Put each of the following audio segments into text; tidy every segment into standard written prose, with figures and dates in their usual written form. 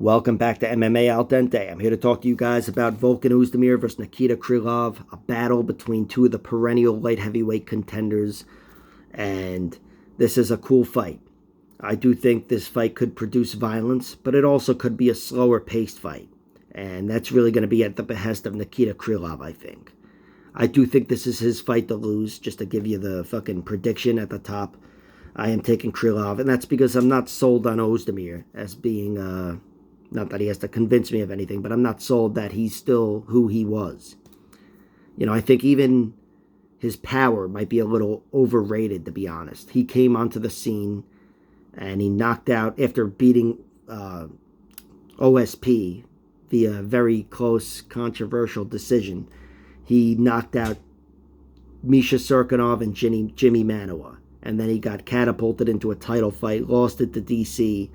Welcome back to MMA Al Dente. I'm here to talk to you guys about Volkan Oezdimar versus Nikita Krylov, a battle between two of the perennial light heavyweight contenders, and this is a cool fight. I do think this fight could produce violence, but it also could be a slower paced fight, and that's really going to be at the behest of Nikita Krylov, I think. I do think this is his fight to lose, just to give you the fucking prediction at the top. I am taking Krylov, and that's because I'm not sold on Oezdimar as being, not that he has to convince me of anything, but I'm not sold that he's still who he was. I think even his power might be a little overrated, to be honest. He came onto the scene and he knocked out, after beating OSP via very close, controversial decision, he knocked out Misha Serkinov and Jimmy Manuwa. And then he got catapulted into a title fight, lost it to DC,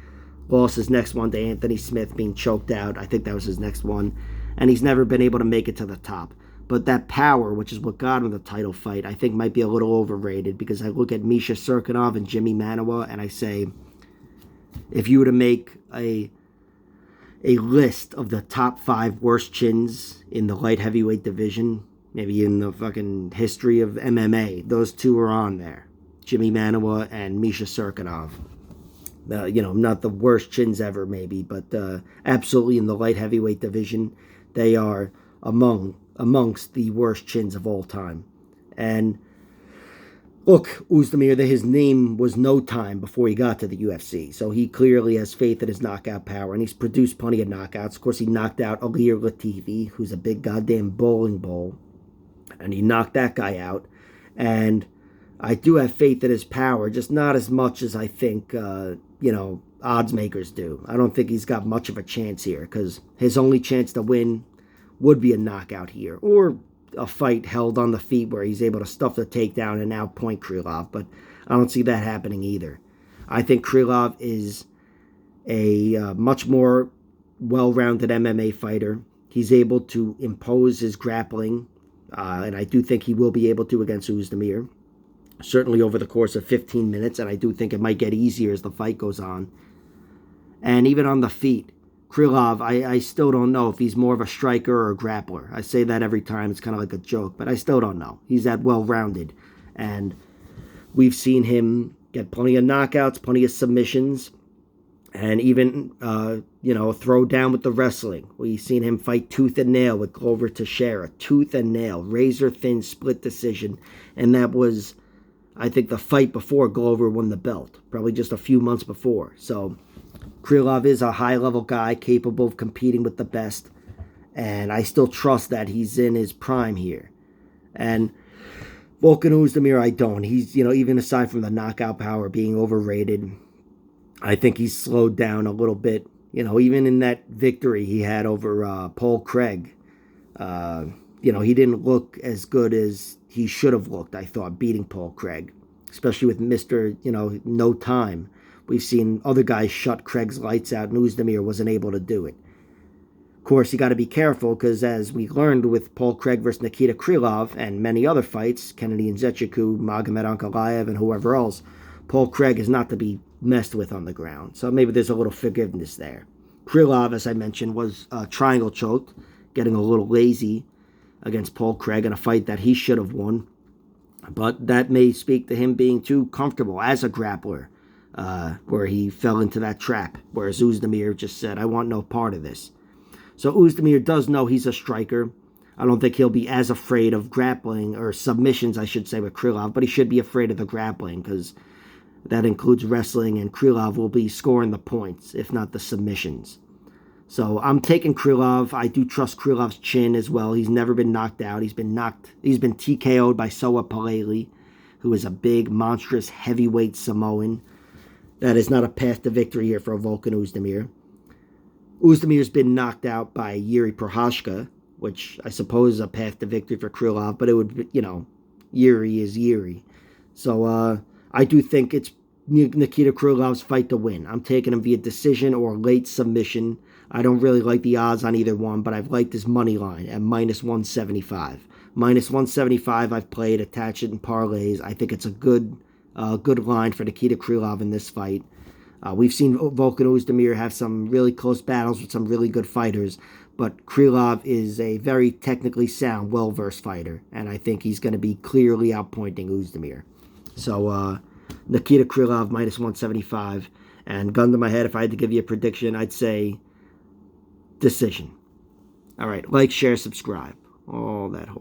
lost his next one to Anthony Smith, being choked out. I think that was his next one. And he's never been able to make it to the top. But that power, which is what got him the title fight, I think might be a little overrated, because I look at Misha Serkinov and Jimmy Manuwa and I say, if you were to make a list of the top 5 worst chins in the light heavyweight division, maybe in the fucking history of MMA, those two are on there. Jimmy Manuwa and Misha Serkinov. Not the worst chins ever, maybe, but absolutely in the light heavyweight division, they are amongst the worst chins of all time. And look, Oezdimar, his name was no time before he got to the UFC, so he clearly has faith in his knockout power, and he's produced plenty of knockouts. Of course, he knocked out Alir Latifi, who's a big goddamn bowling ball, and he knocked that guy out. And I do have faith in his power, just not as much as I think, odds makers do. I don't think he's got much of a chance here, because his only chance to win would be a knockout here, or a fight held on the feet where he's able to stuff the takedown and outpoint Krylov, but I don't see that happening either. I think Krylov is a much more well-rounded MMA fighter. He's able to impose his grappling, and I do think he will be able to against Oezdimar, certainly over the course of 15 minutes, and I do think it might get easier as the fight goes on. And even on the feet, Krylov, I still don't know if he's more of a striker or a grappler. I say that every time. It's kind of like a joke, but I still don't know. He's that well-rounded. And we've seen him get plenty of knockouts, plenty of submissions, and even, throw down with the wrestling. We've seen him fight tooth and nail with Glover Teixeira. Tooth and nail, razor-thin split decision. And that was, I think, the fight before Glover won the belt, probably just a few months before. So Krylov is a high-level guy capable of competing with the best, and I still trust that he's in his prime here. And Volkan Oezdimar, I don't. He's, even aside from the knockout power being overrated, I think he's slowed down a little bit. Even in that victory he had over Paul Craig, he didn't look as good as he should have looked, I thought, beating Paul Craig, especially with Mr., no time. We've seen other guys shut Craig's lights out, and Oezdimar wasn't able to do it. Of course, you got to be careful, because as we learned with Paul Craig versus Nikita Krylov and many other fights, Kennedy Nzechukwu, Magomed Ankalaev, and whoever else, Paul Craig is not to be messed with on the ground. So maybe there's a little forgiveness there. Krylov, as I mentioned, was triangle choked, getting a little lazy against Paul Craig in a fight that he should have won. But that may speak to him being too comfortable as a grappler, where he fell into that trap, whereas Oezdimar just said, I want no part of this. So Oezdimar does know he's a striker. I don't think he'll be as afraid of grappling, or submissions, I should say, with Krylov, but he should be afraid of the grappling, because that includes wrestling, and Krylov will be scoring the points, if not the submissions. So I'm taking Krylov. I do trust Krylov's chin as well. He's never been knocked out. He's been TKO'd by Soa Paleli, who is a big, monstrous, heavyweight Samoan. That is not a path to victory here for Volkan Oezdimar. Oezdimar's been knocked out by Yuri Prochazka, which I suppose is a path to victory for Krylov, but it would, Yuri is Yuri. So I do think it's Nikita Krylov's fight to win. I'm taking him via decision or late submission. I don't really like the odds on either one, but I've liked his money line at minus 175. Minus 175 I've played, attached it in parlays. I think it's a good line for Nikita Krylov in this fight. We've seen Volkan Oezdimar have some really close battles with some really good fighters, but Krylov is a very technically sound, well-versed fighter, and I think he's going to be clearly outpointing Oezdimar. So, Nikita Krylov minus 175, and gun to my head, if I had to give you a prediction, I'd say decision. All right, like, share, subscribe, all that horse.